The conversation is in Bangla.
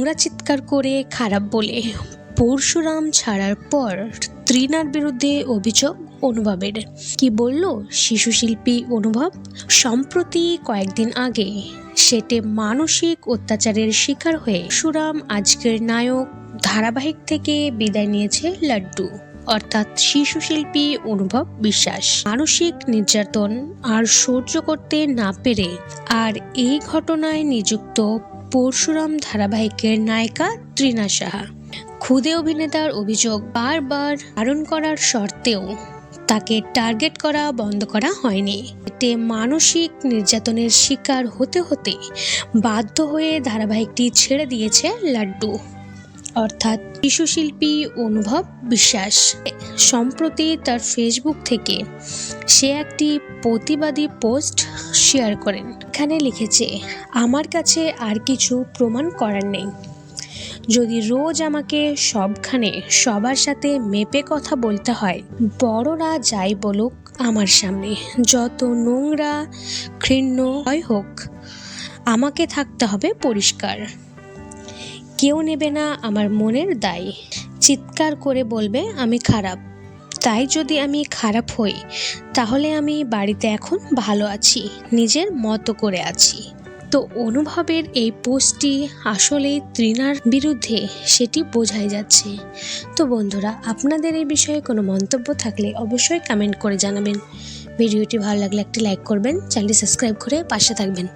নোংরা চিৎকার করে খারাপ বলে পরশুরাম ছাড়ার পর তৃণার বিরুদ্ধে অভিযোগ অনুভবের। কি বলল শিশুশিল্পী অনুভব? সম্প্রতি কয়েকদিন আগে সেটে মানসিক অত্যাচারের শিকার হয়ে পরশুরাম আজকের নায়ক ধারাবাহিক থেকে বিদায় নিয়েছে লাড্ডু অর্থাৎ শিশুশিল্পী অনুভব বিশ্বাস। মানসিক নির্যাতন আর সহ্য করতে না পেরে আর এই ঘটনায় নিযুক্ত পরশুরাম ধারাবাহিকের নায়িকা তৃণা সাহা। খুদে অভিনেতার অভিযোগ, বারবার বারণ করার সত্ত্বেও তাকে টার্গেট করা বন্ধ করা হয়নি। এতে মানসিক নির্যাতনের শিকার হতে হতে বাধ্য হয়ে ধারাবাহিকটি ছেড়ে দিয়েছে লাড্ডু অর্থাৎ শিশুশিল্পী অনুভব বিশ্বাস। সম্প্রতি তার ফেসবুক থেকে সে একটি প্রতিবাদী পোস্ট শেয়ার করেন। এখানে লিখেছে, আমার কাছে আর কিছু প্রমাণ করার নেই। যদি রোজ আমাকে সবখানে সবার সাথে মেপে কথা বলতে হয়, বড়রা যাই বলুক আমার সামনে, যত নোংরা ঘৃণ্য হয় হোক, আমাকে থাকতে হবে পরিষ্কার। কেউ নেবে না আমার মনের দায়। চিৎকার করে বলবে আমি খারাপ। তাই যদি আমি খারাপ হই তাহলে আমি বাড়িতে এখন ভালো আছি, নিজের মতো করে আছি। তো অনুভবের এই পোস্টটি আসলে তৃণার বিরুদ্ধে সেটি বোঝাই যাচ্ছে। তো বন্ধুরা, আপনাদের এই বিষয়ে কোনো মন্তব্য থাকলে অবশ্যই কমেন্ট করে জানাবেন। ভিডিওটি ভালো লাগলে একটি লাইক করবেন, চ্যানেলটি সাবস্ক্রাইব করে পাশে থাকবেন।